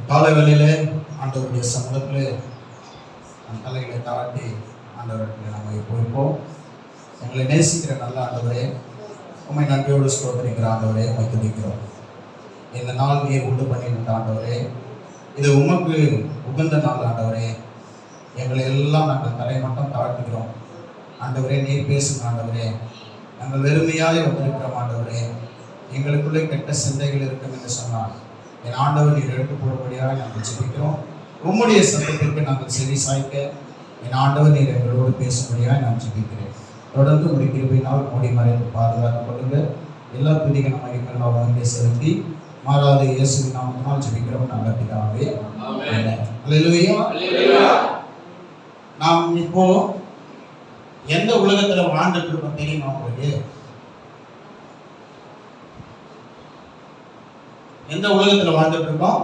காலங்களிலே ஆண்டவருடைய சமூகத்திலே நம் தலைகளை தாழ்த்தி ஆண்டவருக்கு நம்ம போயிருப்போம். எங்களை நேசிக்கிற நல்ல ஆண்டவரே, உண்மை நன்றியோடு ஸ்தோத்திரிக்கிற ஆண்டவரே, உண்மை துதிக்கிறோம். இந்த நாள் நீர் உண்டு பண்ணிவிட்ட ஆண்டவரே, இது உமக்கு உகந்த நாள் ஆண்டவரே. எங்களை எல்லாம் நாங்கள் தலை மட்டும் தாழ்த்துக்கிறோம் ஆண்டவரே. நீர் பேசுங்க ஆண்டவரே. நாங்கள் வெறுமையாக வந்திருக்கிறோம் ஆண்டவரே. எங்களுக்குள்ளே கெட்ட சிந்தைகள் இருக்கும் என்று சொன்னார் என் ஆண்டவர் நீர் எடுத்து போடும்படியாக நாங்கள் ஜெபிக்கிறோம். உம்முடைய சத்தத்திற்கு நாங்கள் செவி சாய்க்க என் ஆண்டவர் நீர் எங்களோடு பேசும்படியாக நான் ஜெபிக்கிறேன். தொடர்ந்து உடைய கிருபையினால் மூடி மறைத்து பாதுகாத்துக் கொள்ளுங்க. எல்லா துதிகள் நம்ம அவங்களே செலுத்தி மாறாத இயேசுவின் நாமத்தினால் ஜெபிக்கிறோம் நாங்கள் பிதாவே. அல்லேலூயா. நாம் இப்போ எந்த உலகத்துல வாழ்ந்துட்டு இருக்கோம் தெரியுமா உங்களுக்கு? எந்த உலகத்துல வாழ்ந்துட்டு இருக்கோம்?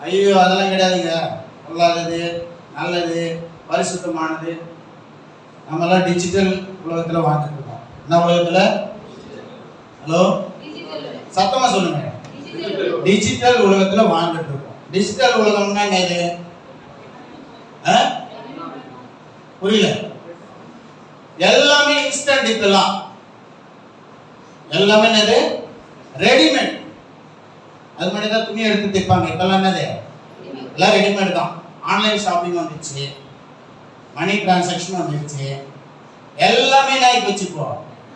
ஐயோ அதெல்லாம் கிடையாதுங்க. பொல்லாதது, நல்லது, பரிசுத்தமானது, நம்மெல்லாம் டிஜிட்டல் உலகத்துல வாழ்ந்துட்டு இருக்கோம். என்ன உலகத்துல? ஹலோ, சத்தமா சொல்லுங்க. டிஜிட்டல் உலகத்துல வாழ்ந்துட்டு இருக்கோம். டிஜிட்டல் உலகம்னா என்னது? புரியல. எல்லாமே இன்ஸ்டன்ட். இப்பெல்லாம் எல்லாமே என்னது? ரெடிமேட். அது மாதிரி தான் துணி எடுத்து தைப்பாங்க. இப்பெல்லாம் என்னது? எல்லாம் ரெடிமேட் தான். ஆன்லைன் ஷாப்பிங் வந்துச்சு, மணி டிரான்சாக்ஷன் வந்துச்சு, எல்லாமே ஆகி போச்சு. இப்போ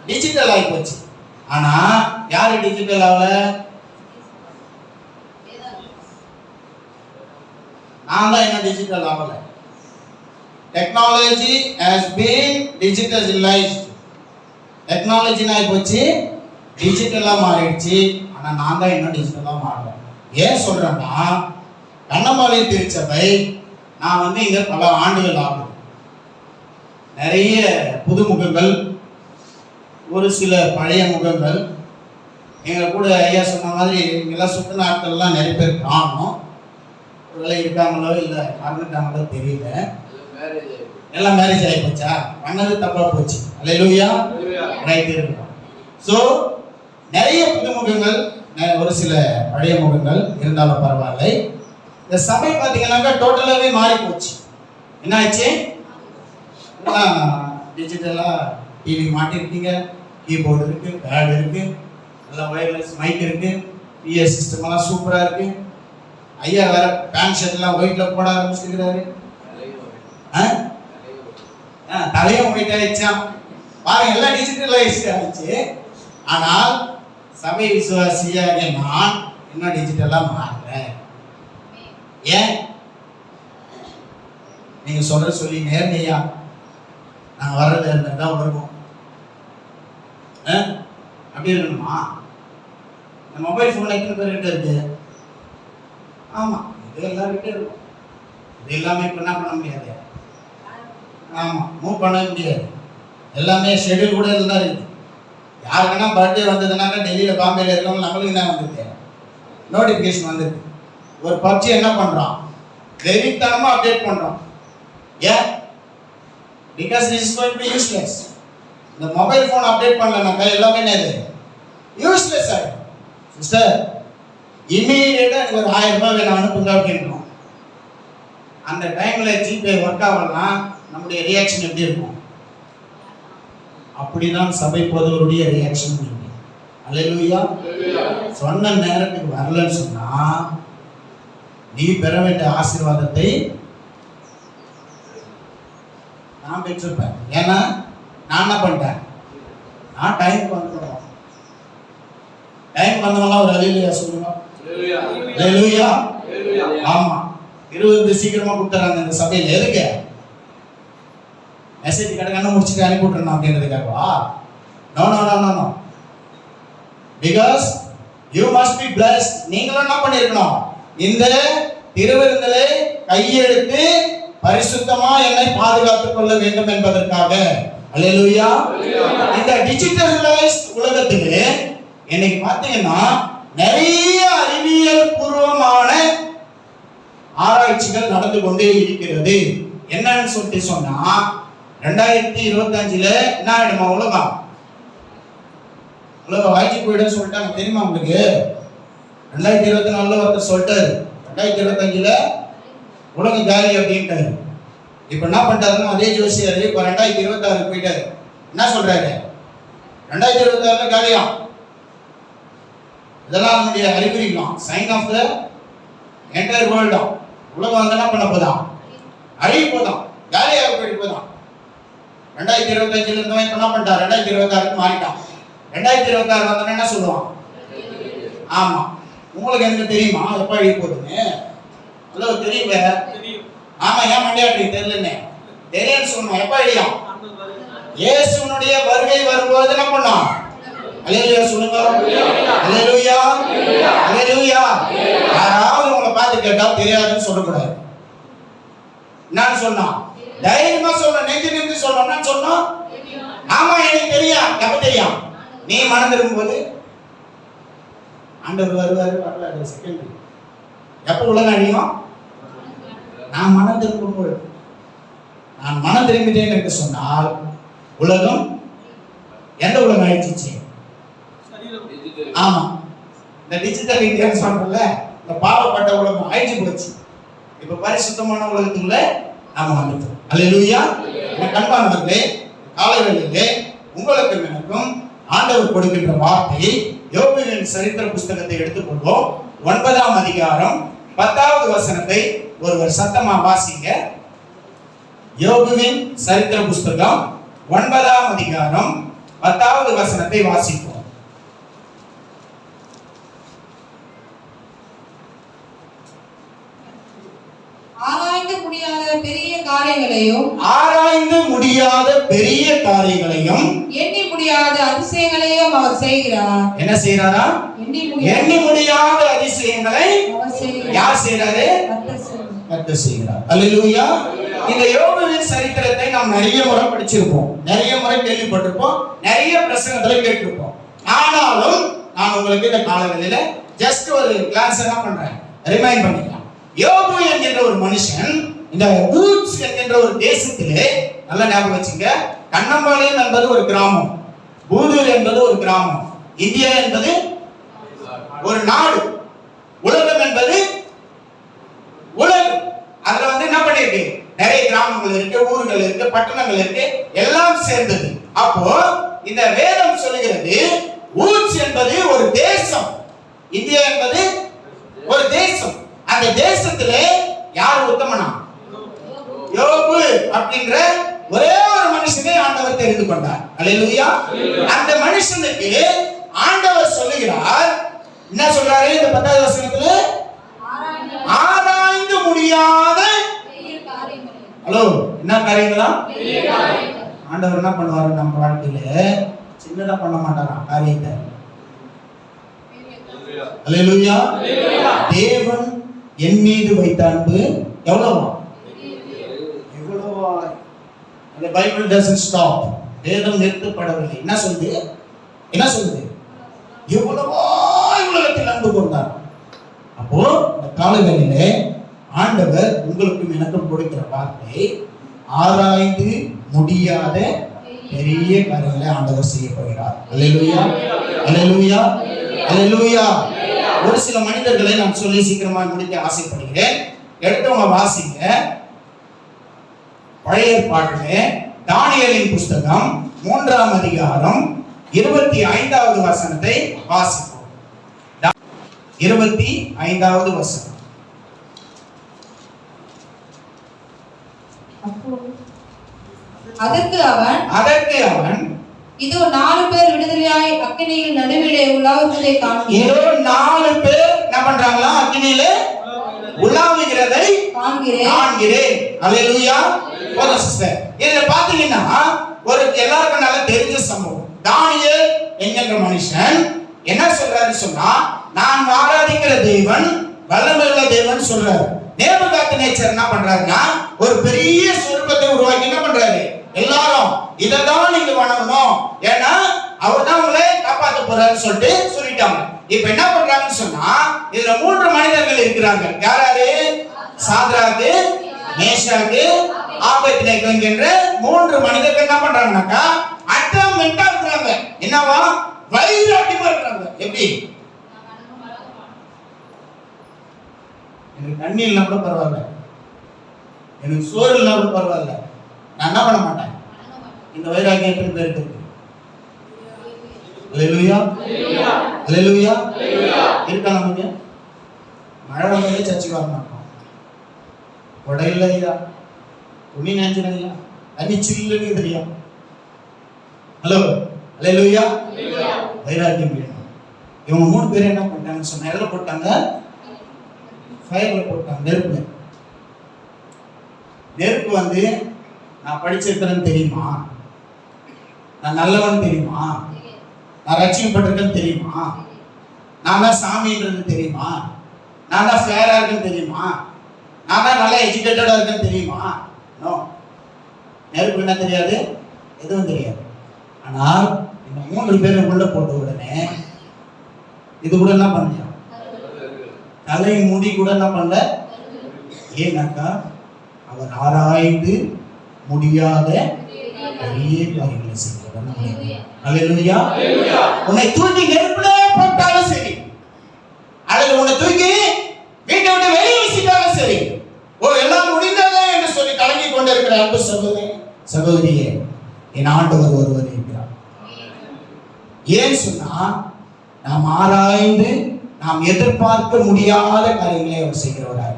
டிஜிட்டல் ஆகி போச்சு. ஆனா யாரு டிஜிட்டல் ஆகல? நான் தான் என்ன டிஜிட்டல் ஆகல. Technology has been digitalized. Technology ஆகி போச்சு, டிஜிட்டலா மாறிடுச்சு. ஆனா நான் தான் இன்னும் டிஜிட்டலா மாறல. ஏன் சொல்றேன்னா, கண்ணமலை திருச்சபை நான் இங்க பல ஆண்டுகள் ஆகுது. நிறைய புதுமுகங்கள், ஒரு சில பழைய முகங்கள். எங்க கூட ஐயா சொன்ன மாதிரி இங்கெல்லாம் சுற்று நாட்கள்லாம் நிறைய பேர் காணும். ஒருவேளை இருக்காங்களோ இல்லை மறந்துட்டாங்களோ தெரியல. எல்லாம் மேரேஜ் ஆகி போச்சா? பண்ணது தப்பா போச்சு. அல்லேலூயா. ரைட் இருக்கும். ஸோ நிறைய புதுமுகங்கள், ஒரு சில பழைய முகங்கள் இருந்தாலும் பரவாயில்லை. இந்த சபை பார்த்தீங்கன்னாக்கா டோட்டலாகவே மாறி போச்சு. என்ன ஆச்சு? டிஜிட்டலாக டிவி மாட்டிருக்கீங்க, கீபோர்டு இருக்கு, பேட் இருக்கு, எல்லாம் ஒயர்லெஸ் மைக் இருக்கு, பிஎஸ் சிஸ்டம் எல்லாம் சூப்பராக இருக்கு. ஐயா வேற பேண்ட் ஷர்ட் எல்லாம் ஒயிட்ல போட ஆரம்பிச்சுக்கிறாரு. தலையும் ஒயிட் ஆயிடுச்சா பாருங்க. எல்லாம் டிஜிட்டலைஸ் ஆயிடுச்சு. ஆனால் சபை விசுவாசியாக நான் இன்னும் டிஜிட்டலா மாறேன். ஏன் நீங்க சொல்லி நேர்மையா நாங்க வர்றது தான் வருவோம். அப்படி இருக்கணுமா? இந்த மொபைல் போன்ல எத்தனை பேர்கிட்ட இருக்கு? ஆமா, இது எல்லாருக்கிட்டே இருக்கும். இது எல்லாமே இப்ப என்ன பண்ண முடியாது. ஆமா, மூவ் பண்ண முடியாது. எல்லாமே ஷெட்யூல் கூட தான் இருக்கு. யாருக்குன்னா பர்த்டே வந்ததுனாக்கா டெல்லியில பாம்பேல இருக்கவங்க நம்மளுக்கு என்ன வந்திருக்கு? நோட்டிபிகேஷன் வந்திருக்கு. ஒரு பப்ஜி என்ன பண்றோம்? வெறித்தனமா அப்டேட் பண்றோம். ஏன்? Because this is going to be useless. இந்த மொபைல் போன் அப்டேட் பண்ணலனாக்கா எல்லாமே என்னது? யூஸ்லெஸ் ஆயிடும். சிஸ்டர், இமீடியட்டா எனக்கு ஒரு 1000 ரூபாய் வேணும் அனுப்புங்க அப்படின்றோம். அந்த டைம்ல ஜிபே ஒர்க் ஆகலாம், நம்முடைய ரியாக்ஷன் எப்படி இருக்கும்? அப்படிதான் சபை போதவருடைய ரியாக்ஷன். அல்லேலூயா. சொன்ன நேரத்துக்கு வரலன்னு சொன்னா நீ பெற வேண்டிய ஆசீர்வாதத்தை நான் பெற்றிருப்பேன். ஏன்னா நான் என்ன பண்ணிட்டேன்? நான் டைம் வந்துடுவோம். டைம் வந்தவங்களாம் ஒரு அல்லேலூயா சொல்லுங்க. அல்லேலூயா. ஆமா, 20 சீக்கிரமா கொடுத்துறாங்க இந்த சபையில. எதுக்கு? மெசேஜ் கடற்கன்னு முடிச்சுட்டு அனுப்பி விட்டுறணும் அப்படின்றதுக்காகவா? No no no no no. Because you must be blessed. நீங்களும் என்ன பண்ணிருக்கணும்? இந்த திருவிருந்தலை கையெடுத்து பரிசுத்தமா என்னை பாதுகாத்துக் கொள்ள வேண்டும் என்பதற்காக. அல்லேலூயா. இந்த டிஜிட்டலைஸ்ட் உலகத்துக்கு இன்னைக்கு பாத்தீங்கன்னா நிறைய அறிவியல் பூர்வமான ஆராய்ச்சிகள் நடந்து கொண்டே இருக்கிறது. என்னன்னு சொல்லிட்டு சொன்னா 2025 என்ன ஆயிடுமா உலகம்? உலகம் வாய்ச்சி போயிடுன்னு சொல்லிட்டாங்க. தெரியுமா உங்களுக்கு? 2024 ஒருத்தர் சொல்லிட்டாரு 2025 உலகம் காலி அப்படின்ட்டாரு. இப்ப என்ன பண்ணிட்டாருன்னா அதே ஜோசியர் இப்ப 2026 போயிட்டாரு. என்ன சொல்றாரு? 2026 காலியா. இதெல்லாம் நம்முடைய அறிகுறிலாம், சைன் ஆஃப் த என்டையர் வேர்ல்டா. உலகம் வந்து என்ன பண்ண போதான்? அழிய போதான், காலியாக போயிட்டு போதான். 2025 இருந்தவன் இப்ப என்ன பண்ணிட்டான்? 2026 மாறிட்டான். 2026 வந்தோன்னா என்ன சொல்லுவான்? ஆமா, உங்களுக்கு எனக்கு தெரியுமா எப்ப அழிய போகுதுன்னு? அவ்வளோ தெரியுங்க. ஆமா, ஏன் மண்டியாட்டி தெரியலன்னு தெரியும் சொன்னோம். எப்ப அழியும்? இயேசுனுடைய வருகை வரும்போது என்ன பண்ணோம்? அல்லேலூயா சொல்லுங்க. அல்லேலூயா, அல்லேலூயா. யாராவது உங்களை பார்த்து கேட்டா தெரியாதுன்னு சொல்லக்கூடாது. நான் சொன்னா தைரியமா சொல்ல, நெஞ்சு நின்று சொல்லணும் சொன்னோம். ஆமா, எனக்கு தெரியும். எப்ப தெரியும்? நீ மனம் திரும்பும்போது. ஆண்டவர் வருவாரு, வரல செகண்ட். எப்ப உலகம் அழியும்? நான் மனம் திரும்பும்போது. நான் மனம் திரும்பிட்டேன் என்று சொன்னால் உலகம் எந்த உலகம் அழிச்சிச்சு? ஆமா, இந்த டிஜிட்டல் இந்தியான்னு சொல்றோம்ல, இந்த பாவப்பட்ட உலகம் அழிச்சு போச்சு. இப்ப பரிசுத்தமான உலகத்துக்குள்ள நாம வந்துட்டோம். அல்லேலூயா. அன்பானவர்களே, காலை வேளையிலே உங்களுக்கும் எனக்கும் ஆண்டவர் கொடுக்கின்ற வார்த்தை யோபுவின் சரித்திர புஸ்தகத்தை எடுத்துக்கொள்வோம். 9ஆம் அதிகாரம் 10வது வசனத்தை ஒருவர் சத்தமா வாசிங்க. யோபுவின் சரித்திர புஸ்தகம் 9ஆம் அதிகாரம் 10வது வசனத்தை வாசிப்போம். ஆராய்ந்து முடியாத பெரிய காரியங்களையும் எண்ணி முடியாத அதிசயங்களையும் அவர் செய்கிறார். என்ன செய்யறாரா? எண்ணி முடியாத அதிசயங்களை யார் செய்யறாரு? கர்த்தர் செய்கிறார். அல்லேலூயா. இந்த யோபுவின் சரித்திரத்தை நாம் நிறைய முறை படிச்சிருப்போம், நிறைய முறை கேள்விப்பட்டிருப்போம், நிறைய பிரசங்கங்களை கேட்டிருப்போம். ஆனாலும் நான் உங்களுக்கு இந்த காலங்களில ஜஸ்ட் ஒரு கிளாஸ் என்ன பண்றேன், ரிமைண்ட் பண்ணிக்கலாம். யோபு என்கின்ற ஒரு மனுஷன் இந்த ஊட்ஸ் என்கின்ற ஒரு தேசத்திலே, நல்ல ஞாபகம் வச்சுங்க, கண்ணம்பாளையம் என்பது ஒரு கிராமம், பூதூர் என்பது ஒரு கிராமம், இந்தியா என்பது ஒரு நாடு, உலகம் என்பது உலகம். அதுல வந்து என்ன பண்ணிருக்கு? நிறைய கிராமங்கள் இருக்கு, ஊர்கள் இருக்கு, பட்டணங்கள் இருக்கு, எல்லாம் சேர்ந்தது. அப்போ இந்த வேதம் சொல்லுகிறது ஊட்ஸ் என்பது ஒரு தேசம், இந்தியா என்பது ஒரு தேசம். அந்த தேசத்துல யார் உத்தமனா? யோபு அப்படிங்கிற ஒரே ஒரு மனுஷனை ஆண்டவர் தெரிந்து கொண்டார். அல்லேலூயா. அந்த மனுஷனுக்கு ஆண்டவர் சொல்லுகிறார், என்ன சொல்றாரு இந்த 10வது வசனத்துல? ஆராய்ந்து முடியாத ஹலோ என்ன காரியங்களா? ஆண்டவர் என்ன பண்ணுவாரு நம்ம வாழ்க்கையில? சின்னதா பண்ண மாட்டாராம் காரியத்தை. அல்லேலூயா. தேவன் என் மீது வைத்த அன்பு எவ்வளவா? எவ்வளவா? அந்த பைபிள் doesn't stop. வேதம் நிறுத்தப்படவில்லை. என்ன சொல்லுது? என்ன சொல்லுது? எவ்வளவா உலகத்தில் அன்பு கொண்டார். அப்போ இந்த காலங்களிலே ஆண்டவர் உங்களுக்கும் எனக்கும் கொடுக்கிற வார்த்தை, ஆராய்ந்து முடியாத பெரிய காரியங்களை ஆண்டவர் செய்ய போகிறார். அல்லேலூயா, அல்லேலூயா, அல்லேலூயா. ஒரு சில மனிதர்களை நான் சொல்லி சீக்கிரமா முடிக்க ஆசைப்படுகிறேன். எடுத்தவங்க வாசிங்க. பழைய ஏற்பாட்டிலே தானியேலின் புஸ்தகம் 3ஆம் அதிகாரம் 25வது வசனத்தை வாசிப்போம். 25வது வசனம். அதற்கு அவன் இதோ 4 பேர் விடுதலையாய் அக்கினியில் நடுவிலே உலாவுகிறதை காண்கிறேன். இதோ 4 பேர் என்ன பண்றாங்களா? அக்கினியிலே உலாவுகிறதை காண்கிறேன். அல்லேலூயா. போதா சிஸ்டர், இதுல பாத்தீங்கன்னா ஒரு எல்லாருக்கும் நல்லா தெரிஞ்ச சம்பவம். தானியேல் என்கிற மனுஷன் என்ன சொல்றாரு சொன்னா, நான் ஆராதிக்கிற தேவன் வல்லமையுள்ள தேவன் சொல்றாரு. நேபுகாத்நேச்சர் என்ன பண்றாருன்னா ஒரு பெரிய சொருபத்தை உருவாக்கி என்ன பண்றாரு, எல்லாரும் இததான் நீங்க வணங்கணும், ஏன்னா அவர் தான் உங்களை காப்பாற்ற போறாருன்னு சொல்லிட்டாங்க. இப்ப என்ன பண்றாங்கன்னு சொன்னா, இதுல 3 மனிதர்கள் இருக்கிறாங்க. யாராரு? சாத்ராக்கு, மேஷாக்கு, ஆபேத்நேகோ என்கின்ற 3 மனிதர்கள் என்ன பண்றாங்கன்னாக்கா அட்டமெண்டா இருக்காங்க. என்னவா? வைராக்கியமா இருக்கிறாங்க. எப்படி? எனக்கு தண்ணி இல்லைனா கூட பரவாயில்ல, எனக்கு சோறு இல்லைனா கூட பரவாயில்ல, நான் என்ன பண்ண மாட்டேன். இந்த வைராக்கியம் எத்தனை பேருக்கு இருக்கு? அல்லேலூயா, அல்லேலூயா. இருக்கா நமக்கு? மழை வந்தாலே சர்ச்சுக்கு வர மாட்டோம். கொடை இல்லை ஐயா, துணி நினைச்சிடும் ஐயா, தண்ணி சில்லுன்னு தெரியும். ஹலோ, அல்லேலூயா. வைராக்கியம் வேணும். இவங்க 3 பேர் என்ன பண்ணிட்டாங்கன்னு சொன்னா, எதில் போட்டாங்க? ஃபயர்ல போட்டாங்க, நெருப்புல. நெருப்பு வந்து நான் படிச்சிருக்கிறேன்னு தெரியுமா, நான் நல்லவன் தெரியுமா, நான் ரட்சிக்கப்பட்டிருக்கேன்னு தெரியுமா, நான் தான் சாமின்றது தெரியுமா, நான் தான் ஃபேரா இருக்குன்னு தெரியுமா, நான் தான் நல்லா எஜுகேட்டடா இருக்கேன்னு தெரியுமா? நோ. நெருப்பு என்ன தெரியாது, எதுவும் தெரியாது. ஆனால் இந்த 3 பேரை உள்ள போட்ட உடனே இது கூட என்ன பண்ண, தலை முடி கூட என்ன பண்ணல. ஏன்னாக்கா அவர் ஆராய்ந்து முடியாத பெரிய காரியங்களை செய்கிறார். அல்லேலூயா. உன்னை தூக்கி நெருப்புல போட்டாலும் சரி, அல்லது உன்னை தூக்கி வீட்டை விட்டு வெளியே வீசிட்டாலும் சரி, ஓ எல்லாம் முடிந்ததே என்று சொல்லி கலங்கி கொண்டிருக்கிற அன்பு சகோதரி சகோதரியே, என் ஆண்டவர் ஒருவர் இருக்கிறார். ஏன் சொன்னா, நாம் ஆராய்ந்து நாம் எதிர்பார்க்க முடியாத காரியங்களை அவர் செய்கிறவரார்.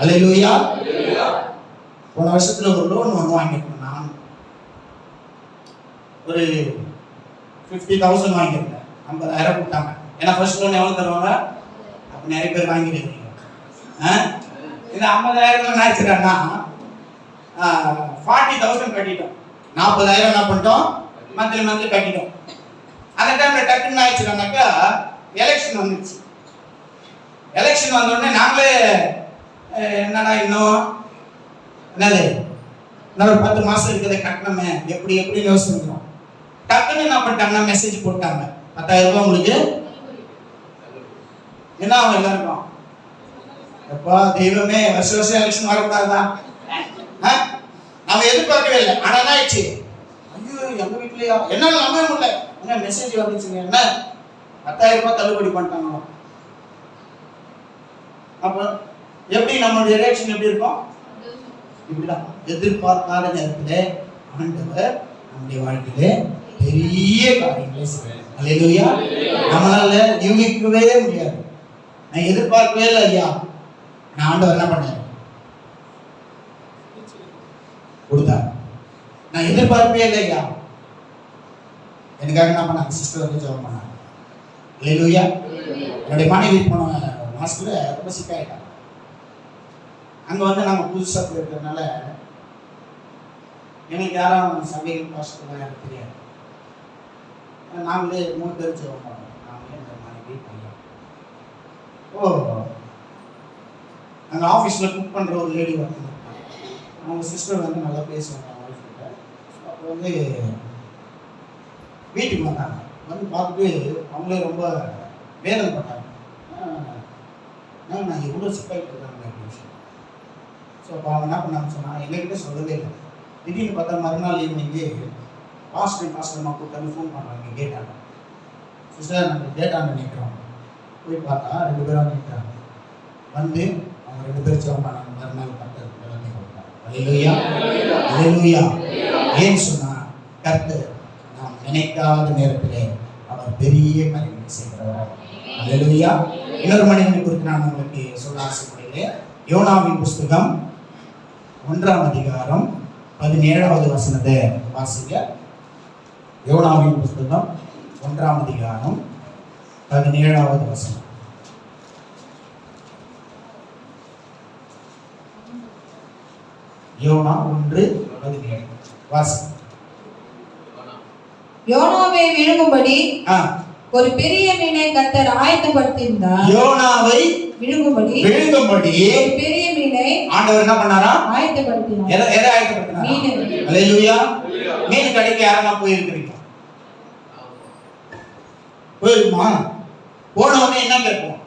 அல்லேலூயா. போன வருஷத்துல ஒரு லோன் ஒன்று வாங்கியிருக்கேன். நான் ஒரு 50,000 வாங்கியிருக்கேன். 50,000 கொடுத்தாங்க. ஏன்னா ஃபர்ஸ்ட் லோன் எவ்வளவு தருவாங்க? அப்ப நிறைய பேர் வாங்கிருக்கீங்க. இந்த 50,000 என்ன ஆச்சுன்னா 40,000 கட்டிட்டோம். 40,000 என்ன பண்ணிட்டோம்? மந்த்லி கட்டிட்டோம். அந்த டைம்ல டக்குன்னு ஆயிடுச்சுனாக்கா எலெக்ஷன் வந்துச்சு. எலெக்ஷன் வந்த உடனே நாங்களே என்னடா இன்னும் என்னது இன்னொரு 10 மாசம் இருக்கிறத கட்டணமே எப்படி யோசிக்கிறோம். டக்குன்னு என்ன பண்ணிட்டாங்கன்னா மெசேஜ் போட்டாங்க, 10,000 ரூபாய் உங்களுக்கு. என்ன அவங்க எல்லாருக்கும், எப்பா தெய்வமே வருஷம் எலெக்ஷன் வரக்கூடாதுதான். நம்ம எதிர்பார்க்கவே இல்லை. ஆனா என்ன ஆயிடுச்சு, ஐயோ எங்க வீட்லயா, என்னால நம்பவே முடியல, என்ன மெசேஜ் வந்துச்சுங்க, என்ன 10,000 ரூபாய் தள்ளுபடி பண்ணிட்டாங்க. அப்ப எப்படி நம்மளுடைய ரியாக்ஷன் எப்படி இருக்கும்? இப்படிதான். எதிர்பார்க்காத நேரத்திலே ஆண்டவர் நம்முடைய வாழ்க்கையிலே பெரிய காரியங்களை செய்வார். அல்லேலூயா. நம்மளால யூகிக்கவே முடியாது. நான் எதிர்பார்க்கவே இல்லை ஐயா, நான் ஆண்டவர் என்ன பண்ணேன் கொடுத்தார். நான் எதிர்பார்க்கவே இல்லை ஐயா, எனக்காக என்ன பண்ணாங்க, சிஸ்டர் வந்து ஜெபம் பண்ணாங்க. அல்லேலூயா. என்னுடைய மனைவி போன மாசத்துல ரொம்ப சிக்காயிட்டாங்க. அங்க வந்து நாங்க புதுசா போயிருக்கிறதுனால எங்களுக்கு யாரும் சமையல் பாஸ்டர்லாம் எனக்கு தெரியாது. நாங்களே 3 பேர் ஜெபம் பண்ணோம், நாங்களே இந்த மனைவி பையன். அங்க ஆஃபீஸ்ல குக் பண்ற ஒரு லேடி வந்து அவங்க சிஸ்டர் வந்து நல்லா பேசுவாங்க அவங்க ஒய்ஃப்கிட்ட. அப்போ வந்து வீட்டுக்கு வந்தாங்க. வந்து பார்த்துட்டு அவங்களே ரொம்ப வேதனைப்பட்டாங்க. நான் எவ்வளோ சிக்காயிட்டு இருக்காங்க அப்படின்னு சொல்லி. ஸோ அப்போ அவங்க என்ன பண்ணாங்க சொன்னால், எங்ககிட்ட சொல்லவே இல்லை. திடீர்னு பார்த்தா மறுநாள் ஈவினிங்கு பாஸ்டர்மா கூப்பிட்டு ஃபோன் பண்ணுறாங்க கேட்டாங்க. சிஸ்டர் நாங்கள் டேட்டான்னு நினைக்கிறோம். போய் பார்த்தா 2 பேரும் நினைக்கிறாங்க. வந்து அவங்க 2 பேரும் ஜெபம் பண்ணாங்க. மறுநாள் பார்த்து எல்லாத்தையும் கொடுத்தாங்க. அல்லேலூயா, அல்லேலூயா. ஏன்னு சொன்னால், கர்த்தர் நாம் நினைக்காத நேரத்திலே அவர் பெரிய காரியங்களை செய்கிறவர். அல்லேலூயா. இன்னொரு மனிதனை குறித்து நான் உங்களுக்கு சொல்ல ஆசைப்படுகிறேன். யோனாவின் புஸ்தகம் 1ஆம் அதிகாரம் 17வது வசனத்தை வாசிங்க. யோனாவின் புஸ்தகம் 1ஆம் அதிகாரம் 17வது வசனம். யோனா 1:17 வாசி. யோனாவை விழுங்கும்படி ஒரு பெரிய மீனை கர்த்தர் ஆயத்தப்படுத்தியிருந்தார். யோனாவை விழுங்கும்படி ஒரு பெரிய மீனை ஆண்டவர் என்ன பண்ணாரா? ஆயத்தப்படுத்தினார். எதை ஆயத்தப்படுத்தினார்? மீன். அல்லேலூயா. மீன் கடைக்கு யாரெல்லாம் போயிருக்கிறீங்க? போயிருக்குமா? போன உடனே என்ன கேட்போம்?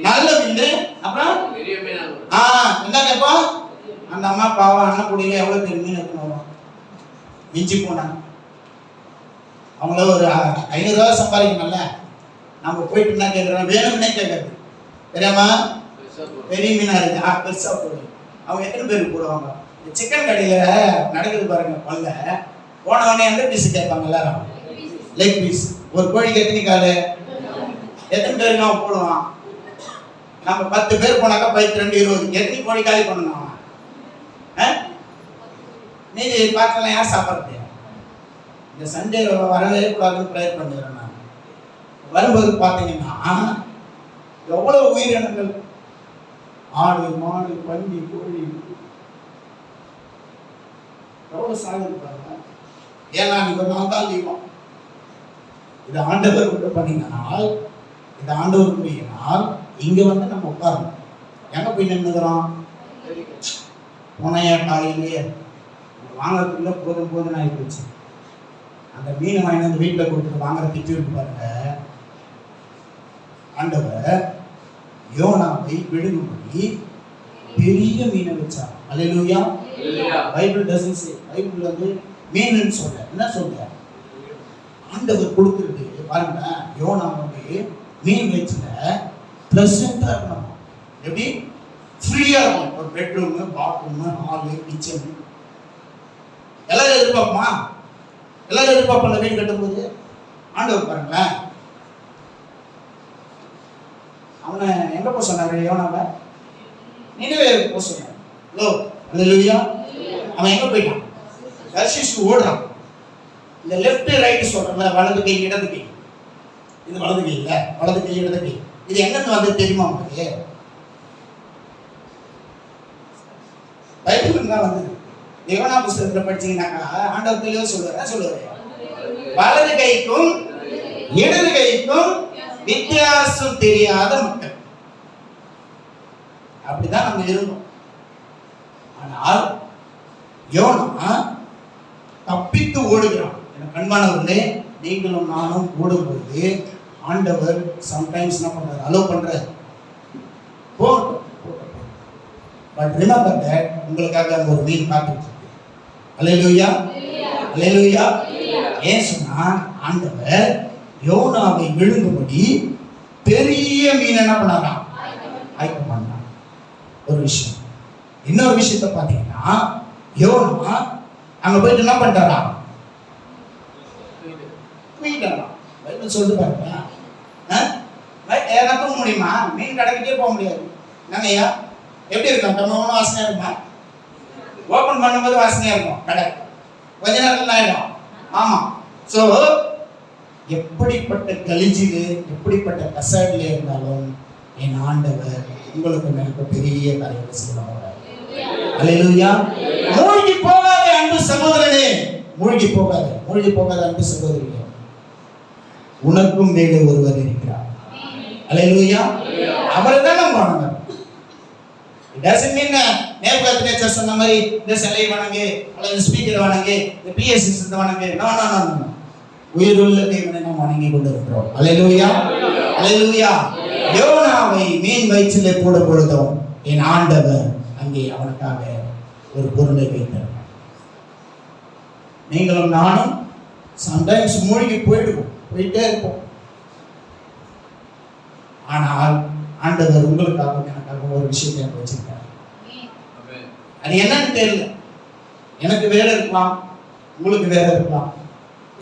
நல்ல மீன். அப்புறம் என்ன கேட்போம்? அந்த அம்மா பாவம் அண்ணன் குடியில எவ்வளவு பெரிய மீன் எடுத்துன்னு வரும். மிஞ்சி போனா அவங்கள ஒரு 500 ரூபா சம்பாதிக்கணும்ல, நம்ம போயிட்டு என்ன கேட்குறோம், வேணும்னே கேட்கறது. தெரியாமா பெரிய மீனா இருக்கு, பெருசா போடுது. அவங்க எத்தனை பேருக்கு போடுவாங்க? சிக்கன் கடையில் நடக்குது பாருங்க, கொல்ல போனவொடனே எந்த பீஸ் கேட்பாங்க எல்லாரும்? Leg piece. ஒரு கோழிக்கு எத்தனை காலு, எத்தனை பேருக்கு அவன் போடுவான்? நம்ம 10 பேர் போனாக்கா 12 20, எத்தனை கோழி காலி பண்ணணும் அவன்? நீதி பார்க்கலாம், யார் சாப்பிட்றது? இந்த சண்டே வரவே கூடாதுன்னு ப்ரேயர் பண்ணிடுறேன் நான். வரும்போது பார்த்தீங்கன்னா எவ்வளோ உயிரினங்கள், ஆடு மாடு பன்றி கோழி எவ்வளோ சாகுது பாருங்க. ஏன்னா நீங்க ஒரு நாள் தான் லீவோம். இது ஆண்டவர் விட்டு பண்ணினால், இது ஆண்டவருக்குரிய நாள். இங்க வந்து நம்ம உட்காரணும். எங்க போய் நின்றுக்கிறோம்? போனையா காலையிலேயே வாங்கறதுக்குள்ள போதும் போதுன்னு ஆகி போச்சு. அந்த மீன் வாங்கி வந்து வீட்டில் கொடுத்துட்டு வாங்குற திட்டி விட்டு பாருங்க. ஆண்டவர் யோனாவை விழுங்கும்படி பெரிய மீனை வச்சார். அல்லேலூயா. பைபிள் டசன்ட் சே, பைபிள் வந்து மீன் சொல்ல, என்ன சொல்ற? ஆண்டவர் கொடுத்துருக்கு பாருங்க. யோனா வந்து மீன் வச்சுல பிளசண்டா இருக்கணும். எப்படி? ஃப்ரீயா இருக்கும். ஒரு பெட்ரூமு, பாத்ரூமு, ஹாலு, கிச்சன் எல்லாரும் எதிர்பார்ப்போமா? எல்லாரும் எதிர்பார்ப்போம் வீடு கட்டும்போது. ஆண்டவர் பாருங்களேன், அவனை எங்க போக சொன்னாரு? யோனாவை நினைவே போக சொன்னார். ஹலோ, அல்லேலூயா. அவன் எங்க போயிட்டான்? தர்ஷிஷ் ஓடுறான். இந்த லெஃப்ட் ரைட் சொல்றல, வலது கை இடது கை. இது வலது கை இல்ல, வலது கை இடது கை. இது எங்கன்னு வந்து தெரியுமா உங்களுக்கு? பைபிள் தான் வந்தது. யோனா புஸ்தகத்துல படிச்சீங்கன்னாக்கா ஆண்டவர் தெளிவா சொல்லுவாரு, வலது கைக்கும் இடது கைக்கும் வித்தியாசம் தெரியாத மக்கள். அப்படிதான் நம்ம இருந்தோம். ஆனால் யோனா தப்பித்து ஓடுகிறான். கண்மானவர்களே, நீங்களும் நானும் ஓடும்போது ஆண்டவர் சம்டைம்ஸ் என்ன பண்றாரு? அலோவ் பண்றாரு. பட் ரிமெம்பர் தட் உங்களுக்காக அங்க ஒரு மீன் காத்துட்டு இருக்கு. அல்லேலூயா, அல்லேலூயா. ஏன் சொன்னா ஆண்டவர் யோனாவை விழுங்கும்படி பெரிய மீன் என்ன பண்ணாராம்? ஆயத்தம் பண்ணார். ஒரு விஷயம். இன்னொரு விஷயத்தை பார்த்தீங்கன்னா, யோனா அங்க போயிட்டு என்ன பண்ணிட்டாரா? பைபிள் சொல்லிட்டு பாருங்க. தூங்க முடியுமா? மீன் கடைக்கிட்டே போக முடியாது. என்னங்கய்யா, எப்படி இருக்கும்? தம்ம வாசனையா இருக்குமா? ஓபன் பண்ணும்போது வாசனையா இருக்கும் கடை, கொஞ்ச நேரத்தில் ஆயிடும். ஆமா. சோ எப்படிப்பட்ட கலிஜிலே, எப்படிப்பட்ட கசாடிலே இருந்தாலும் என் ஆண்டவர் உங்களுக்கு எனக்கு பெரிய காரியங்களை செய்வாங்க. அல்லேலூயா. மூழ்கி போகாதே அன்பு சகோதரனே, மூழ்கி போகாதே, மூழ்கி போகாத அன்பு சகோதரியே. உனக்கும் மேலே ஒருவர் இருக்கிறார். அல்லேலூயா. அவரை தான் நம்ம வணங்கணும். It doesn't mean நேபுகாத்நேச்சர் சொன்ன மாதிரி இந்த சிலையை வணங்கு அல்லது ஸ்பீக்கரை வணங்கு, இந்த பிஎஸ் சிஸ்டத்தை வணங்கு. No no no no. உயிருள்ள தேவனை நாம் வணங்கி கொண்டிருக்கிறோம். அல்லேலூயா, அல்லேலூயா. யோனாவை மீன் வயிற்றிலே போட பொழுதும் என் ஆண்டவர் அங்கே அவனுக்காக ஒரு பொருளை வைத்தார். நீங்களும் நானும் சம்டைம்ஸ் மூழ்கி போயிட்டே இருப்போம். ஆனால் ஆண்டவர் உங்களுக்காக எனக்காக ஒரு விஷயத்தை வச்சிருக்கார். அது என்னன்னு தெரியல. எனக்கு வேற இருக்கலாம், உங்களுக்கு வேற இருக்கலாம்,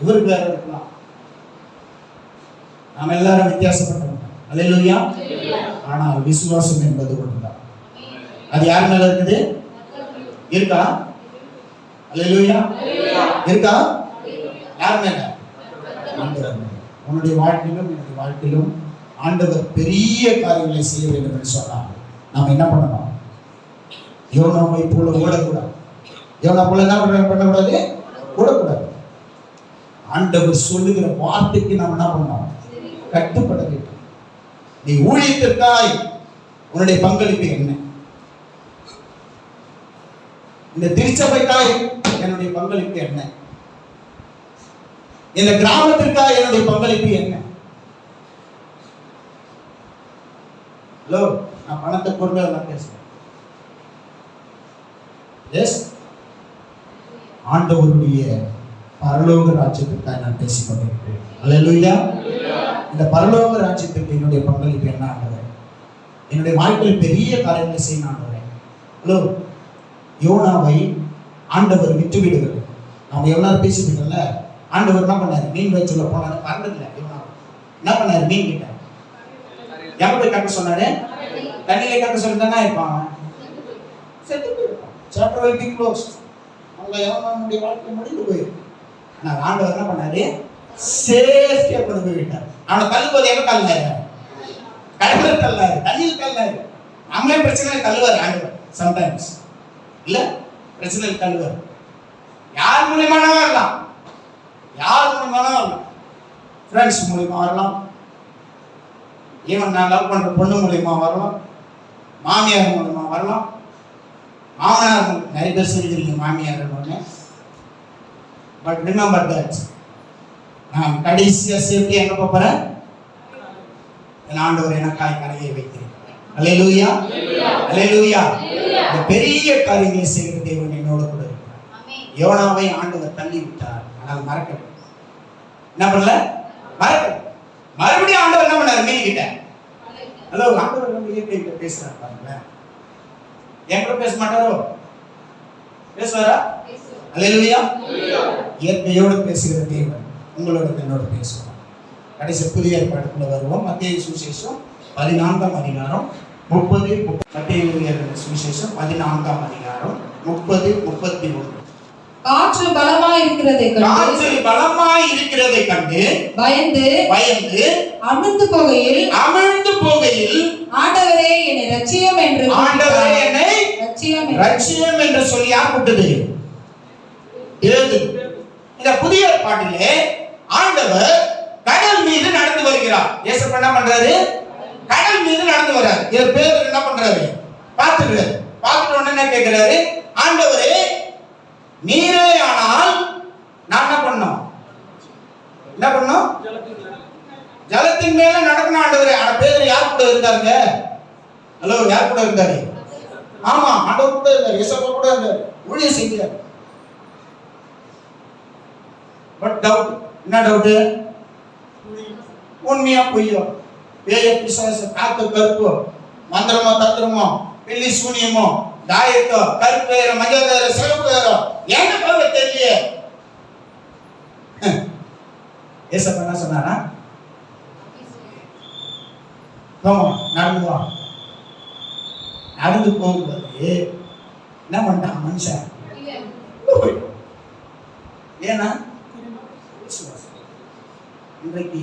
இவருக்கு வேற இருக்கலாம். நாம் எல்லாரும் வித்தியாசப்பட்டவங்க. அல்லேலூயா. ஆனால் விசுவாசம் என்பது ஒன்றுதான். அது யார் மேல இருக்குது? இருக்கா? அல்லேலூயா. இருக்கா? யார் மேல? ஆண்டவர் மேல. உன்னுடைய வாழ்க்கையிலும் என்னுடைய வாழ்க்கையிலும் ஆண்டவர் பெரிய காரியங்களை செய்ய வேண்டும் என்று சொன்னார். நாம் என்ன பண்ணணும்? யோனாவை போல ஓடக்கூடாது. யோனா போல என்ன பண்ணக்கூடாது? ஓடக்கூடாது. ஆண்டவர் சொல்லுகிற வார்த்தைக்கு நாம் என்ன பண்ணணும்? கட்டுப்பட வேண்டும். நீ ஊழியத்திற்காய் உன்னுடைய பங்களிப்பு என்ன? இந்த திருச்சபைக்காய் என்னுடைய பங்களிப்பு என்ன? இந்த கிராமத்திற்காய் என்னுடைய பங்களிப்பு என்ன? ஹலோ, நான் பணத்தை பொருளை எல்லாம் பேசுறேன். எஸ், ஆண்டவருடைய பரலோக ராஜ்யத்திற்காக நான் பேசிக் கொண்டிருக்கிறேன். அல்லேலூயா. இந்த பரலோக ராஜ்யத்திற்கு என்னுடைய பங்களிப்பு என்ன ஆண்டவரே? என்னுடைய வாழ்க்கையில் பெரிய காரியங்களை செய்ய ஆண்டவரே. ஹலோ, யோனாவை ஆண்டவர் விட்டு விடுகிறது. நம்ம எவ்வளவு பேசிக்கிட்டோம்ல, ஆண்டவர் என்ன பண்ணாரு? மீன் வச்சுள்ள போனாரு, பறந்ததில்ல. யோனா என்ன பண்ணாரு? மீன் கிட்ட எங்க போய் கட்ட சொன்னாரு? தண்ணியில கட்ட சொல்லிதானே இருப்பான், செத்து போயிருப்பான். Chapter will be closed. அவங்க யோனாவுடைய வாழ்க்கை முடிந்து போயிருக்கு. ஆனால் ஆண்டவர் என்ன பண்ணாரு? சேஃப்டியா கொண்டு போய் விட்டார். அவனை தள்ளும்போது எங்க தள்ளினாரு? கடவுள தள்ளாரு, தண்ணியில் தள்ளாரு. நம்மளே பிரச்சனை தள்ளுவார் ஆண்டவர் சம்டைம்ஸ். இல்ல, பிரச்சனை தள்ளுவார். யார் மூலியமான வரலாம், யார் மூலியமான வரலாம். ஃப்ரெண்ட்ஸ் மூலியமா வரலாம், ஈவன் நான் லவ் பண்ற பொண்ணு மூலியமா வரலாம், மாமியார் மூலியமா வரலாம், மாமனார் நிறைய பேர் செஞ்சிருக்கீங்க மாமியார். பட் ரிமெம்பர் தட், நான் கடைசியா சேஃப்டி எங்க போறேன்? என் ஆண்டவர் எனக்காய் கரையை வைத்திருக்கிறார். அல்லேலூயா, அல்லேலூயா. இந்த பெரிய காரியங்களை செய்கிற தேவன் என்னோட கூட இருக்கிறார். யோனாவை ஆண்டவர் தள்ளி விட்டார், ஆனால் மறக்கல. என்ன பண்ணல? மறக்கல. மறுபடியும் ஆண்டவர் என்ன பண்ணாரு? மீன் கிட்ட. ஹலோ, ஆண்டவர் நம்ம இயற்கையிட்ட பேசுறாரு பாருங்களேன். என் கூட பேச மாட்டாரோ? பேசுவாரா? அல்லேலூயா. இயற்கையோடு பேசுகிற தேவன் உங்களோட என்னோட பேசுவார். கடைசி புதிய ஏற்பாட்டுக்குள்ள வருவோம். மத்தேயு சுவிசேஷம் 14ஆம் அதிகாரம் 30. மத்தேயு சுவிசேஷம் 14ஆம் அதிகாரம் 30, 31. காற்று பலமாய் இருக்கிறதை கண்டு பயந்து அமிழ்ந்து போகையில் ஆண்டவரே என்னை ரட்சியம் என்று சொல்லி யார் கூப்பிட்டது? இந்த புதிய ஏற்பாட்டிலே ஆண்டவர் கடல் மீது நடந்து வருகிறார். இயேசு என்ன பண்றாரு? கடல் மீது நடந்து வர்றாரு. இவர் பேதுரு என்ன பண்றாரு? பார்த்துக்கிறாரு. பார்த்துட்டு உடனே கேட்கிறாரு, ஆண்டவரே நீரே ஆனால் நான் என்ன பண்ணணும்? ஜலத்தின் மேல நடக்கணும் ஆண்டவரே. ஆனா பேதுரு யார் கூட இருந்தாருங்க? ஹலோ, யார் கூட இருந்தாரு? ஆமா, ஆண்டவர் கூட இருந்தாரு, இயேசப்பா கூட இருந்தாரு, ஊழியம் செய்கிறார். But doubt. என்ன டவுட்? உண்மையா பொய்யோ? பேய பிசாசு, காத்து கருப்போ, மந்திரமோ தந்திரமோ, பில்லி சூனியமோ, தாயத்தோ, கருப்பு வேற, மஞ்சள் வேற, சிவப்பு வேற, என்ன கவலை தெரியல. ஏசப்பா என்ன சொன்னாரா? நடந்து வா. நடந்து போகும்போது என்ன பண்ணிட்டான் மனுஷன்? ஏன்னா இன்றைக்கு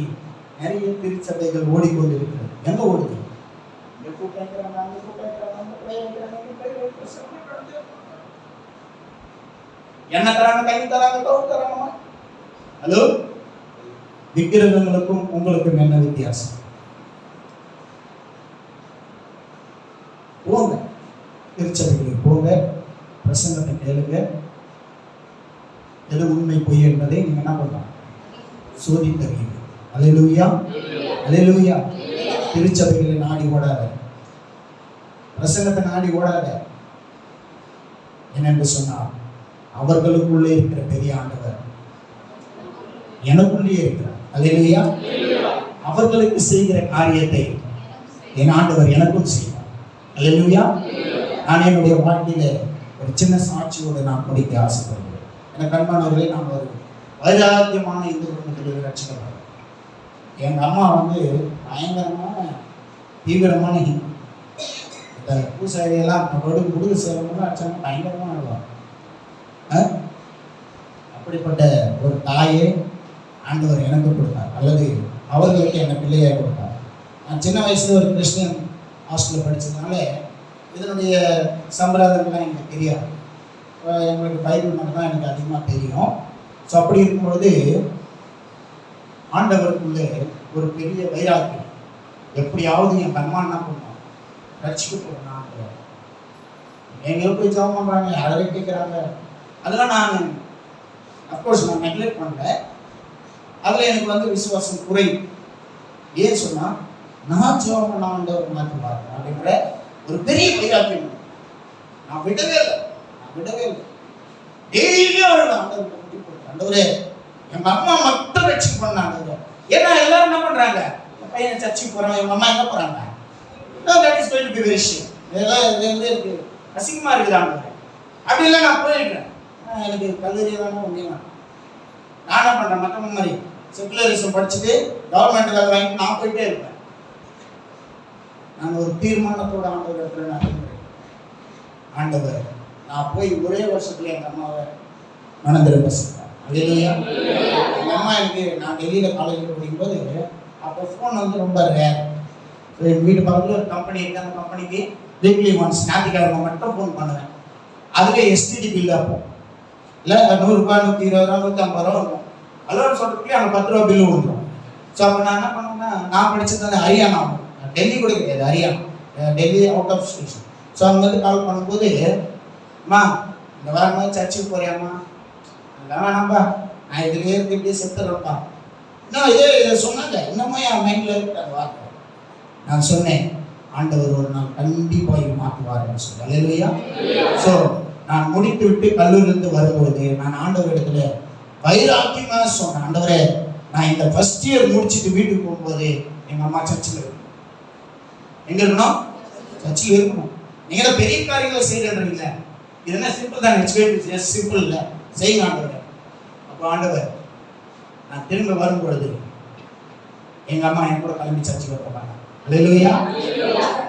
நிறைய திருச்சபைகள் ஓடிக்கொண்டிருக்கிறது. எங்க ஓடுது? என்ன தராங்க? கை தராங்க, கவுர் தராங்க. ஹலோ, விக்கிரகங்களுக்கும் உங்களுக்கும் என்ன வித்தியாசம்? போங்க, திருச்சபைகளுக்கு போங்க, பிரசங்கத்தை கேளுங்க. எது உண்மை பொய் என்பதை நீங்க என்ன பண்ணலாம்? சோதித்தறியுங்க. அல்லேலூயா, அல்லேலூயா. திருச்சபைகளை நாடி ஓடாத, பிரசங்கத்தை நாடி ஓடாத. என்னென்று சொன்னால், அவர்களுக்குள்ளே இருக்கிற பெரிய ஆண்டவர் எனக்குள்ளே இருக்கிறார். அல்லேலூயா. அவர்களுக்கு செய்கிற காரியத்தை என் ஆண்டவர் எனக்கும் செய்வார். அல்லேலூயா. நான் என்னுடைய வாழ்க்கையில ஒரு சின்ன சாட்சியோடு நான் முடிக்க ஆசைப்படுகிறேன். எனக்கு அன்பானவர்களே, நான் ஒரு வைராக்கியமான இந்து குடும்பத்தில் ரட்சிக்கப்பட்டேன். எங்க அம்மா பயங்கரமான தீவிரமான ஹிந்து. இந்த பூசாரியெல்லாம் முடுகு சேரமும் அடிச்சாங்க, பயங்கரமா ஆடுவாங்க. அப்படிப்பட்ட ஒரு தாயே ஆண்டவர் எனக்கு கொடுத்தார், அல்லது அவர்களுக்கு என்ன பிள்ளையாக கொடுத்தார். நான் சின்ன வயசுல ஒரு கிறிஸ்டியன் ஹாஸ்டலில் படித்ததுனால இதனுடைய சம்பிரதாயங்கள்லாம் எனக்கு தெரியாது. எங்களுக்கு பைபிள் மட்டும் தான் எனக்கு அதிகமாக தெரியும். ஸோ அப்படி இருக்கும்பொழுது ஆண்டவருக்குள்ளே ஒரு பெரிய வைராக்கியம். எப்படியாவது என் அம்மா என்ன பண்ணுவோம்? ரட்சிக்க போகிறேன். ஆண்டவர் எங்கேயோ போய் ஜெபம் பண்ணுறாங்க, யாரே கேட்குறாங்க. அதெல்லாம் நான் அஃப்கோர்ஸ் நான் நெக்லெக்ட் பண்ணல. அதில் எனக்கு விசுவாசம் குறை. ஏன் சொன்னால், நான் ஜெபம் பண்ண ஆண்டவர் மாற்றுவார் அப்படிங்கிற ஒரு பெரிய வைராக்கியம் நான் விடவே இல்லை. டெய்லியும் ஆண்டவர் ஆண்டவரே எங்க அம்மா மட்டும் ரட்சிப்பு பண்ணாங்க. ஏன்னா எல்லாரும் என்ன பண்றாங்க, பையன் சர்ச்சுக்கு போறான், எங்க அம்மா எங்க போறாங்க, that is going to be very shame. இதெல்லாம் அசிங்கமா இருக்குதாங்க. அப்படி இல்லை நான் போயிடுறேன், எனக்கு கல்லூரி வேணும் ஒன்றே வேணும். நான் என்ன பண்றேன், மற்ற மாதிரி செகுலரிசம் படிச்சுட்டு கவர்மெண்ட் வேலை வாங்கி நான் போயிட்டே இருப்பேன். நான் ஒரு தீர்மானத்தோட ஆண்டவர் இடத்துல நான் இருக்கிறேன். ஆண்டவர் நான் போய் ஒரே வருஷத்துல எங்க அம்மாவை மனதில் பசித்தேன். அல்லேலூயா. எங்க அம்மா எனக்கு நான் டெல்லியில காலேஜில் படிக்கும்போது அப்போ ஃபோன் வந்து ரொம்ப ரேர். எங்கள் வீட்டு பக்கத்தில் ஒரு கம்பெனி இருக்கு, அந்த கம்பெனிக்கு வீக்லி ஒன்ஸ் ஞாயிற்றுக்கிழமை மட்டும் ஃபோன் பண்ணுவேன். அதுவே எஸ்டிடி பில் அப்போ இல்லை 100 ரூபாய் 120 ரூபா 150 ரூபா இருக்கும். அலோன் சொல்றதுக்குள்ளே அங்கே 10 ரூபா பில்லு வந்துடும். ஸோ அப்போ நான் என்ன பண்ணுவேன்னா, நான் படித்தது வந்து ஹரியானா, டெல்லி கூட கிடையாது, Haryana, Delhi out of station. So அங்கேருந்து கால் பண்ணும்போது, அம்மா இந்த வாரம் சர்ச்சுக்கு போறியாம்மா, அதெல்லாம் வேணாம்பா, நான் இதுலேயே இருந்து இப்படியே செத்துறேன்ப்பா. இன்னும் இதை சொன்னாங்க, இன்னமும் என் மைண்டில் இருக்கிற வார்த்தை. நான் சொன்னேன், ஆண்டவர் ஒரு நாள் கண்டிப்பாக இது மாற்றுவாருன்னு சொல்லி. அல்லேலூயா. ஸோ நான் முடித்து விட்டு கல்லூரிலிருந்து வரும்போது நான் ஆண்டவர் இடத்துல வைராக்கியமாக சொன்னேன், ஆண்டவரே நான் இந்த ஃபர்ஸ்ட் இயர் முடிச்சுட்டு வீட்டுக்கு போகும்போது எங்கள் அம்மா சர்ச்சில் இருக்கணும். எங்க இருக்கணும்? சர்ச்சில் இருக்கணும். நீங்க தான் பெரிய காரியங்களை செய்யறீங்க, இது என்ன சிம்பிள் தான், எஸ் சிம்பிள் இல்லை, செய்யுங்க ஆண்டவர். அப்போ ஆண்டவர் நான் திரும்ப வரும்பொழுது எங்க அம்மா என் கூட கிளம்பி சர்ச்சுக்கு போவாங்க. அல்லேலூயா.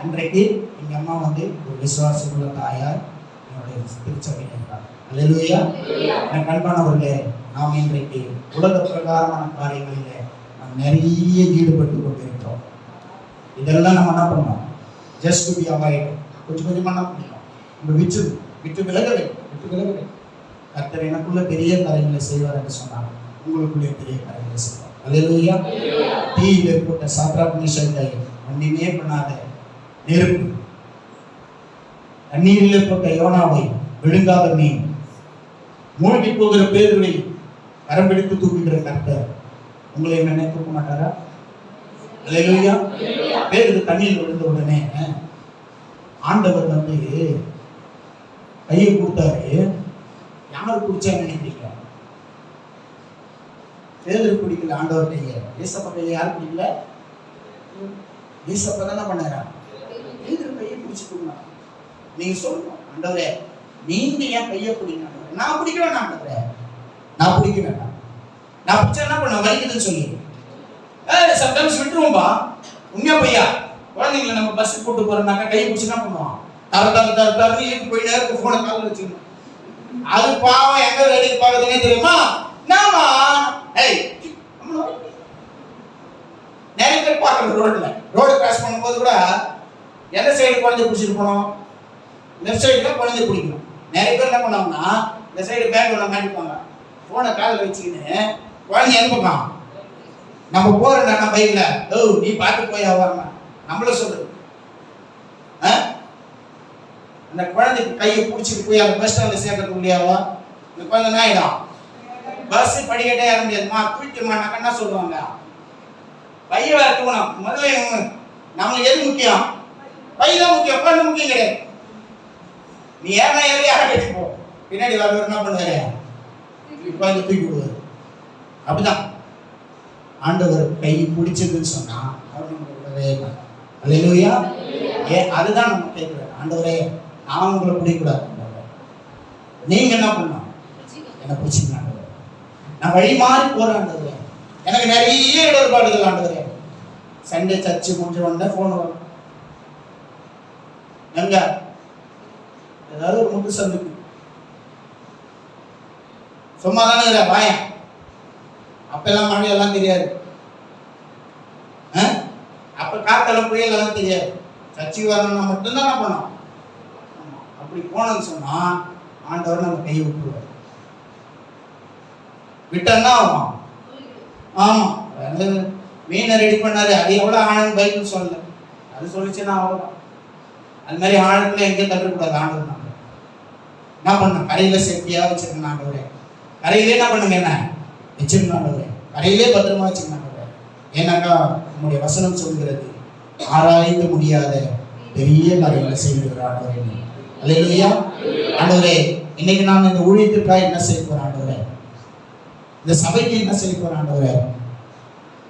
இன்றைக்கு எங்க அம்மா வந்து ஒரு விசுவாசமுள்ள தாயார் என்னுடைய திருச்சபை என்றார். அல்லேலூயா. எனக்கு அன்பானவர்களே, நாம் இன்றைக்கு உலக பிரகாரமான காரியங்களிலே நாம் நிறைய ஈடுபட்டு கொண்டிருக்கிறோம். இதெல்லாம் நம்ம என்ன பண்ணோம், ஜஸ்ட் டு பி அவாய்ட், கொஞ்சம் கொஞ்சமாக என்ன பண்ணணும், நம்ம விட்டு விலகவே. கர்த்தர் எனக்குள்ள பெரிய காரியங்களை செய்வார் என்று சொன்னார், உங்களுக்குள்ளே பெரிய காரியங்களை செய்வார். அல்லேலூயா. தீயில் போட்ட சாத்ராக் மேஷாக்கை ஒன்றுமே பண்ணாத நெருப்பு, தண்ணீரில் போட்ட யோனாவை விழுங்காத மீன், மூழ்கி போகிற பேதுருவை கரம் பிடித்து தூக்குகிற கர்த்தர் உங்களை என்ன தூக்க மாட்டாரா? அல்லேலூயா. பேதுரு தண்ணீர் விழுந்த உடனே ஆண்டவர் வந்து கையை கொடுத்தாரு. யாரு குடிச்சா நினைக்கிறீங்க? பேதுரு குடிக்கல, ஆண்டவர் கையை. ஏசப்பா கையை யார் குடிக்கல? ஏசப்பா தானே பண்ணாரா? பேதுரு கையை பிடிச்சு கொடுங்க. நீங்க சொல்லணும், ஆண்டவரே நீங்க என் கையை பிடிங்க. நான் பிடிக்க வேண்டாம் ஆண்டவரே, நான் பிடிக்க வேண்டாம். நான் பிடிச்சா என்ன பண்ண வலிக்குதுன்னு சொல்லி சம்டைம்ஸ் விட்டுருவோம்பா. உண்மையா பையா, குழந்தைங்களை நம்ம பஸ் கூட்டு போறோம்னாக்கா கையை பிடிச்சி என்ன பண்ணுவோம், தரன்னு இழுத்து போயிட்டே இருக்கு, போனை காலில் வச்சுக்கணும். அது பாவம் எங்க வேலைக்கு பார்க்கறதுனே தெரியுமா? நாமா நிறைய பேர் பார்க்கறது ரோடு கிராஸ் பண்ணும்போது கூட எந்த சைடு குழந்தை பிடிச்சிட்டு போனோம், லெஃப்ட் சைடுல குழந்தை பிடிக்கணும். நிறைய பேர் என்ன பண்ணாங்கன்னா இந்த சைடு பேக் ஒன்று மாட்டிப்பாங்க, போனை காலில் வச்சுக்கின்னு குழந்தை அனுப்பலாம். நம்ம போறோம் பைக்ல, நீ பார்த்து போய் வரணும் நம்மள சொல்றது. அந்த குழந்தைக்கு கையை பிடிச்சிட்டு போய் அந்த பஸ் ஸ்டாண்ட்ல சேர்க்கறது முடியாதா? இந்த குழந்தை என்ன ஆயிடும், பஸ் படிக்கட்டே ஏற முடியாதுமா, தூக்கிமானாக்கா என்ன சொல்லுவாங்க, பைய வேற தூக்கணும். முதல்ல நம்மளுக்கு எது முக்கியம்? பையதான் முக்கியம், குழந்தை முக்கியம் கிடையாது. நீ ஏன்னா ஏறி யாரை கட்டிப்போ, பின்னாடி வர என்ன பண்ணுவாரு, குழந்தை தூக்கி விடுவாரு. அப்படிதான் ஆண்டவர் கை பிடிச்சதுன்னு சொன்னா அவர் நம்மளை விடவே மாட்டார். அல்லேலூயா. அதுதான் நம்ம கேட்கிறோம், ஆண்டவரே நான் உங்களை பிடிக்கூடாது, நீங்க என்ன பண்ணணும், என்ன பிடிச்சிங்க ஆண்டவரே, நான் வழி மாறி போறேன் ஆண்டவரே, எனக்கு நிறைய இடர்பாடுகள் ஆண்டவரே. சண்டே சர்ச்சு முடிஞ்ச உடனே போன் வரும், எங்க ஏதாவது ஒரு முட்டு சந்துக்கு சும்மா தானே வாயன். அப்பெல்லாம் மழையெல்லாம் தெரியாது, அப்ப காத்தெல்லாம் புயலெல்லாம் தெரியாது. சர்ச்சைக்கு வரணும்னா மட்டும்தான் என்ன பண்ணோம். அப்படி போனோம்னு சொன்னா ஆண்டவர் நம்ம கையை விட்டுருவார். விட்டா ஆகும். ஆமா, மீனை ரெடி பண்ணாரு, அது எவ்வளவு ஆழம் பைபிள் சொல்லல, அது சொல்லிச்சுன்னா அவ்வளவுதான். அது மாதிரி ஆழத்துல எங்கேயும் தட்டக்கூடாது. ஆண்டவர் நம்ம என்ன பண்ண, கரையில சேஃப்டியா வச்சிருக்கணும் ஆண்டவரே, கரையிலே என்ன பண்ணுங்க, என்ன வச்சிருக்கணும் ஆண்டவரே, கரையிலே பத்திரமா வச்சிருக்கணும் ஆண்டவரே. ஏன்னாக்கா நம்முடைய வசனம் சொல்கிறது, ஆராய்ந்து முடியாத பெரிய காரியங்களை செய்திருக்கிற ஆண்டவரே. அல்லேலூயா. ஆண்டவரே இன்னைக்கு நான் இந்த ஊழியத்திற்காக என்ன செய்ய போறேன் ஆண்டவரே, இந்த சபைக்கு என்ன செய்ய போறேன் ஆண்டவரே,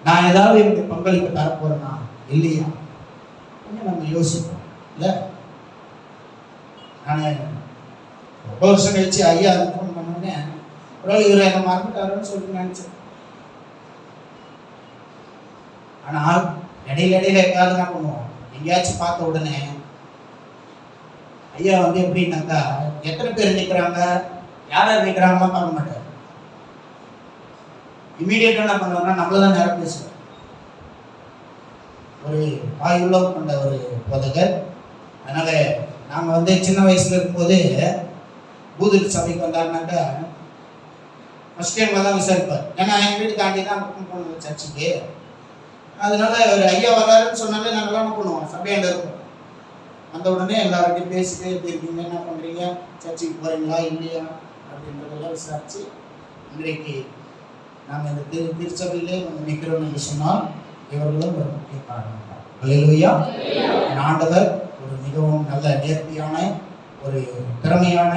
நான் ஏதாவது எனக்கு பங்களிப்பு தர போறேனா இல்லையா, கொஞ்சம் நம்ம யோசிப்போம். இல்ல நான் ரொம்ப வருஷம் கழிச்சு ஐயா ஃபோன் பண்ணோடனே ஒரு இவர் என்ன மறந்துட்டாருன்னு சொல்லிட்டு நினைச்சேன். ஆனால் இடையில எங்காவது என்ன பண்ணுவோம், எங்கேயாச்சும் பார்த்த உடனே ஐயா எப்படின்னாக்கா எத்தனை பேர் நிற்கிறாங்க யார் நிற்கிறாங்கலாம் பார்க்க மாட்டார். இமீடியட்டா என்ன பண்ணுவாங்கன்னா நம்மளதான் நேரம் பேசுவார். ஒரு வாயுள்ளம் கொண்ட ஒரு போதகர். அதனால நாங்க சின்ன வயசுல இருக்கும்போது பூதர் சபைக்கு வந்தாருனாக்கா ஃபர்ஸ்ட் டைம் தான் விசாரிப்பார். ஏன்னா என் வீடு தாண்டி தான் போனோம் சர்ச்சுக்கு. அதனால ஒரு ஐயா வர்றாருன்னு சொன்னாலே நாங்களாம் என்ன பண்ணுவோம், சபையாண்ட இருப்போம். அந்த உடனே எல்லார்கிட்டையும் பேசிட்டு எப்படி இருக்கீங்க, என்ன பண்றீங்க, சர்ச்சுக்கு போறீங்களா இல்லையா அப்படின்றதெல்லாம் விசாரிச்சு இன்றைக்கு நாங்கள் இந்த திருச்சபையிலே நிற்கிறோம் என்று சொன்னால் இவர்களும் ஒரு முக்கிய காரணம். அல்லேலூயா. ஆண்டவர் ஒரு மிகவும் நல்ல நேர்த்தியான ஒரு திறமையான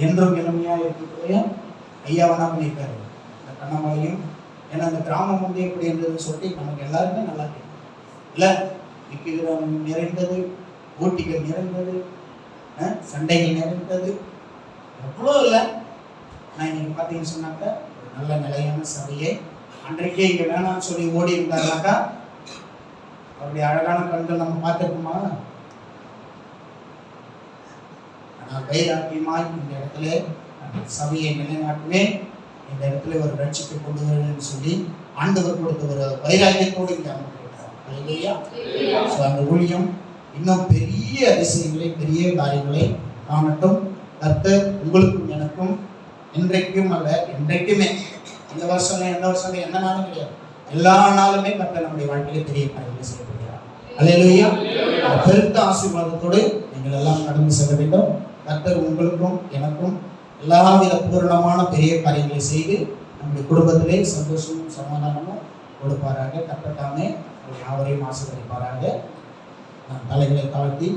என்றும் இளமையாக இருக்கக்கூடிய ஐயாவை என்ன பண்ணியிருக்காரு இந்த கண்ணமலையும். ஏன்னா அந்த கிராமம் எப்படி இருந்ததுன்னு சொல்லிட்டு நமக்கு எல்லாருமே நல்லா தெரியும். இல்லை விக்கிரம் நிறைந்தது, போட்டிகள் நிறைந்தது, சண்டைகள் நிறைந்தது, எவ்வளோ இல்லை. நான் இன்னைக்கு பார்த்தீங்கன்னு சொன்னாக்க ஒரு நல்ல நிலையான சபையை அன்றைக்கே இங்கே வேணாம்னு சொல்லி ஓடி இருந்தாருனாக்கா அவருடைய அழகான கண்கள் நம்ம பார்த்துருக்கோமா? ஆனால் வைராக்கியமாய் இந்த இடத்துல சபையை நிலைநாட்டுவேன், இந்த இடத்துல ஒரு ரட்சிப்பை கொண்டு வருவேன்னு சொல்லி ஆண்டவர் கொடுத்த ஒரு வைராக்கியத்தோடு இங்கே அமர்ந்திருக்கிறார். அந்த ஊழியம் இன்னும் பெரிய அதிசயங்களை பெரிய காரியங்களை காணட்டும். கர்த்தர் உங்களுக்கும் எனக்கும் இன்றைக்கும் அல்ல என்றைக்குமே, இந்த வருஷம் எந்த வருஷம் எந்த நாளும் கிடையாது, எல்லா நாளுமே கர்த்தர் நம்முடைய வாழ்க்கையில பெரிய காரியங்களை செய்யப்படுகிறார். அல்லேலூயா. பெருத்த ஆசீர்வாதத்தோடு நீங்கள் எல்லாம் கடந்து செல்ல வேண்டும். கர்த்தர் உங்களுக்கும் எனக்கும் எல்லாவித பூரணமான பெரிய காரியங்களை செய்து நம்முடைய குடும்பத்திலே சந்தோஷமும் சமாதானமும் கொடுப்பாராக. கர்த்தர் தாமே யாவரையும் ஆசீர்வதிப்பாராக. தலைகளை தாழ்த்தி